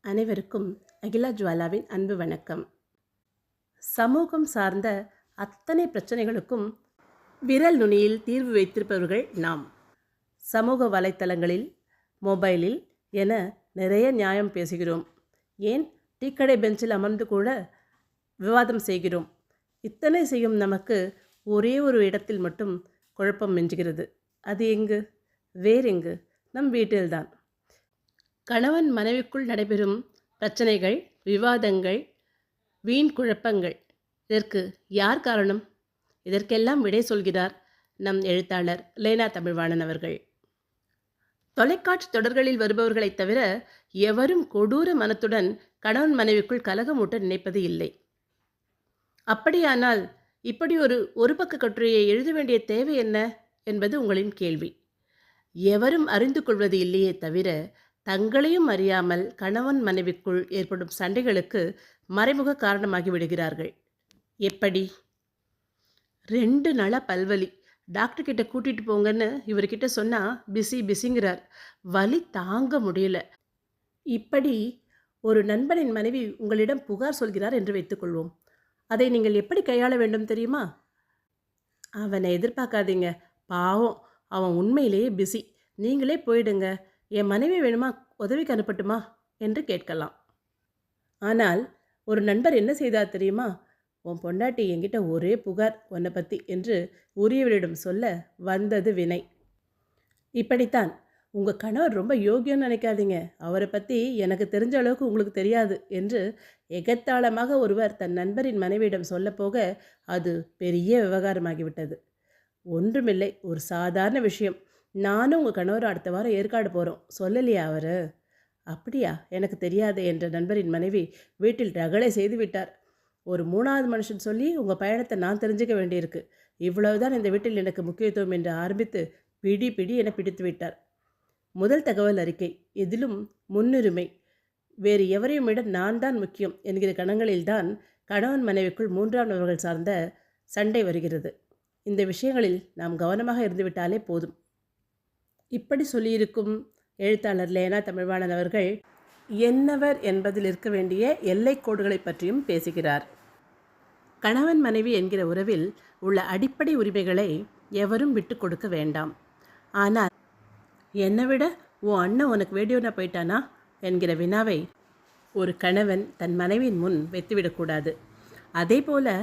அனைவருக்கும் அகிலா ஜுவாலாவின் அன்பு வணக்கம். சமூகம் சார்ந்த அத்தனை பிரச்சனைகளுக்கும் விரல் நுனியில் தீர்வு வைத்திருப்பவர்கள் நாம். சமூக வலைத்தளங்களில், மொபைலில் என நிறைய நியாயம் பேசுகிறோம். ஏன் டீக்கடை பெஞ்சில் அமர்ந்து கூட விவாதம் செய்கிறோம். இத்தனை செய்யும் நமக்கு ஒரே ஒரு இடத்தில் மட்டும் குழப்பம் மிஞ்சுகிறது. அது எங்கு? வேறெங்கு? நம் வீட்டில்தான். கணவன் மனைவிக்குள் நடைபெறும் பிரச்சனைகள், விவாதங்கள், வீண் குழப்பங்கள். இதற்கு யார் காரணம்? இதற்கெல்லாம் விடை சொல்கிறார் நம் எழுத்தாளர் லேனா தமிழ்வாணன் அவர்கள். தொலைக்காட்சி தொடர்களில் வருபவர்களைத் தவிர எவரும் கொடூர மனத்துடன் கணவன் மனைவிக்குள் கலகமூட்ட நினைப்பது இல்லை. அப்படியானால் இப்படி ஒரு பக்க கட்டுரையை எழுத வேண்டிய தேவை என்ன என்பது உங்களின் கேள்வி. எவரும் அறிந்து கொள்வது இல்லையே தவிர தங்களையும் அறியாமல் கணவன் மனைவிக்குள் ஏற்படும் சண்டைகளுக்கு மறைமுக காரணமாகி விடுகிறார்கள். எப்படி? 2 நாளாக பல்வலி, டாக்டர் கிட்ட கூட்டிகிட்டு போங்கன்னு இவர்கிட்ட சொன்னால் பிஸிங்கிறார், வலி தாங்க முடியல. இப்படி ஒரு நண்பனின் மனைவி உங்களிடம் புகார் சொல்கிறார் என்று வைத்துக்கொள்வோம். அதை நீங்கள் எப்படி கையாள வேண்டும் தெரியுமா? அவனை எதிர்பார்க்காதீங்க, பாவம், அவன் உண்மையிலேயே பிஸி, நீங்களே போயிடுங்க, என் மனைவி வேணுமா, உதவிக்கு அனுப்பட்டுமா என்று கேட்கலாம். ஆனால் ஒரு நண்பர் என்ன செய்தார் தெரியுமா? உன் பொண்டாட்டி என்கிட்ட ஒரே புகார் உன்னை பற்றி என்று உரியவரிடம் சொல்ல வந்தது வினை. இப்படித்தான் உங்கள் கணவர் ரொம்ப யோகியம்னு நினைக்காதீங்க, அவரை பற்றி எனக்கு தெரிஞ்ச அளவுக்கு உங்களுக்கு தெரியாது என்று எகத்தாளமாக ஒருவர் தன் நண்பரின் மனைவியிடம் சொல்ல போக அது பெரிய விவகாரமாகிவிட்டது. ஒன்றுமில்லை, ஒரு சாதாரண விஷயம். நானும் உங்கள் கணவர் அடுத்த வாரம் ஏற்காடு போகிறோம், சொல்லலையா அவர்? அப்படியா, எனக்கு தெரியாது என்ற நண்பரின் மனைவி வீட்டில் ரகளை செய்து விட்டார். ஒரு 3வது மனுஷன் சொல்லி உங்கள் பயணத்தை நான் தெரிஞ்சுக்க வேண்டியிருக்கு, இவ்வளவுதான் இந்த வீட்டில் எனக்கு முக்கியத்துவம் என்று ஆரம்பித்து பிடி என பிடித்து விட்டார். முதல் தகவல் அறிக்கை, எதிலும் முன்னுரிமை, வேறு எவரையும் விட நான் தான் முக்கியம் என்கிற கணங்களில்தான் கணவன் மனைவிக்குள் 3ஆம் நபர்கள் சார்ந்த சண்டை வருகிறது. இந்த விஷயங்களில் நாம் கவனமாக இருந்துவிட்டாலே போதும். இப்படி சொல்லியிருக்கும் எழுத்தாளர் லேனா தமிழ்வாணன் அவர்கள் என்னவர் என்பதில் இருக்க வேண்டிய எல்லை கோடுகளை பற்றியும் பேசுகிறார். கணவன் மனைவி என்கிற உறவில் உள்ள அடிப்படை உரிமைகளை எவரும் விட்டு கொடுக்க வேண்டாம். ஆனால் என்னை விட உன் அண்ணன் உனக்கு வேடியோனா போயிட்டானா என்கிற வினாவை ஒரு கணவன் தன் மனைவியின் முன் வைத்துவிடக்கூடாது. அதே போல்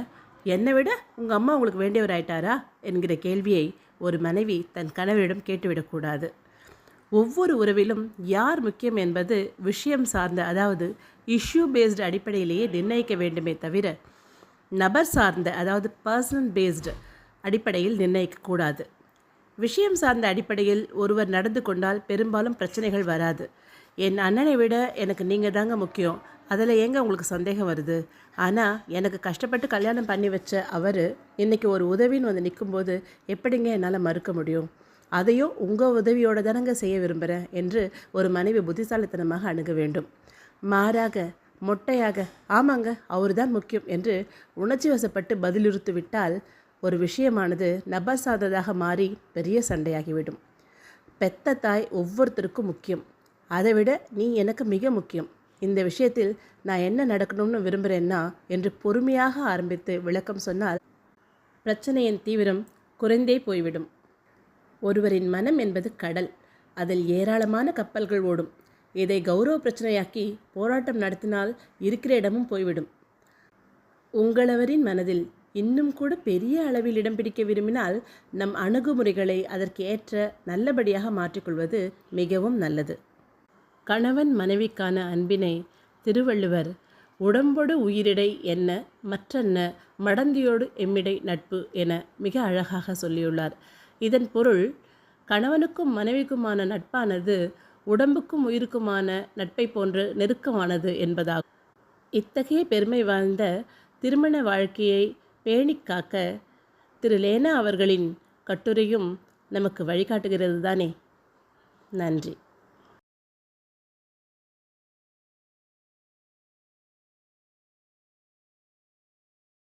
என்னை விட உங்கள் அம்மா உங்களுக்கு வேண்டியவர் ஆயிட்டாரா என்கிற கேள்வியை ஒரு மனைவி தன் கணவரிடம் கேட்டுவிடக்கூடாது. ஒவ்வொரு உறவிலும் யார் முக்கியம் என்பது விஷயம் சார்ந்த, அதாவது இஷ்யூ பேஸ்டு அடிப்படையிலேயே நிர்ணயிக்க வேண்டுமே தவிர நபர் சார்ந்த, அதாவது பர்சனல் பேஸ்டு அடிப்படையில் நிர்ணயிக்கக்கூடாது. விஷயம் சார்ந்த அடிப்படையில் ஒருவர் நடந்து கொண்டால் பெரும்பாலும் பிரச்சனைகள் வராது. என் அண்ணனை விட எனக்கு நீங்கள் தாங்க முக்கியம், அதில் ஏங்க உங்களுக்கு சந்தேகம் வருது? ஆனால் எனக்கு கஷ்டப்பட்டு கல்யாணம் பண்ணி வச்ச அவர் இன்றைக்கி ஒரு உதவின்னு வந்து நிற்கும்போது எப்படிங்க என்னால் மறுக்க முடியும்? அதையும் உங்கள் உதவியோடு தானங்க செய்ய விரும்புகிறேன் என்று ஒரு மனைவி புத்திசாலித்தனமாக அணுக வேண்டும். மாறாக மொட்டையாக ஆமாங்க அவர் தான் முக்கியம் என்று உணர்ச்சி வசப்பட்டு பதிலுறுத்து விட்டால் ஒரு விஷயமானது நபர் சார்ந்ததாக மாறி பெரிய சண்டையாகிவிடும். பெத்த தாய் ஒவ்வொருத்தருக்கும் முக்கியம், அதை விட நீ எனக்கு மிக முக்கியம், இந்த விஷயத்தில் நான் என்ன நடக்கணும்னு விரும்புகிறேன்னா என்று பொறுமையாக ஆரம்பித்து விளக்கம் சொன்னால் பிரச்சனையின் தீவிரம் குறைந்தே போய்விடும். ஒருவரின் மனம் என்பது கடல், அதில் ஏராளமான கப்பல்கள் ஓடும். இதை கௌரவ பிரச்சனையாக்கி போராட்டம் நடத்தினால் இருக்கிற இடமும் போய்விடும். உங்களவரின் மனதில் இன்னும் கூட பெரிய அளவில் இடம் பிடிக்க விரும்பினால் நம் அணுகுமுறைகளை அதற்கு ஏற்ற நல்லபடியாக மாற்றிக்கொள்வது மிகவும் நல்லது. கணவன் மனைவிக்கான அன்பினை திருவள்ளுவர் உடம்பொடு உயிரிடை என்ன மற்றென்ன மடந்தியோடு எம்மிடை நட்பு என மிக அழகாக சொல்லியுள்ளார். இதன் பொருள் கணவனுக்கும் மனைவிக்குமான நட்பானது உடம்புக்கும் உயிருக்குமான நட்பை போன்று நெருக்கமானது என்பதாகும். இத்தகைய பெருமை வாழ்ந்த திருமண வாழ்க்கையை பேணிக்காக்க திரு லேனா அவர்களின் கட்டுரையும் நமக்கு வழிகாட்டுகிறது தானே. நன்றி.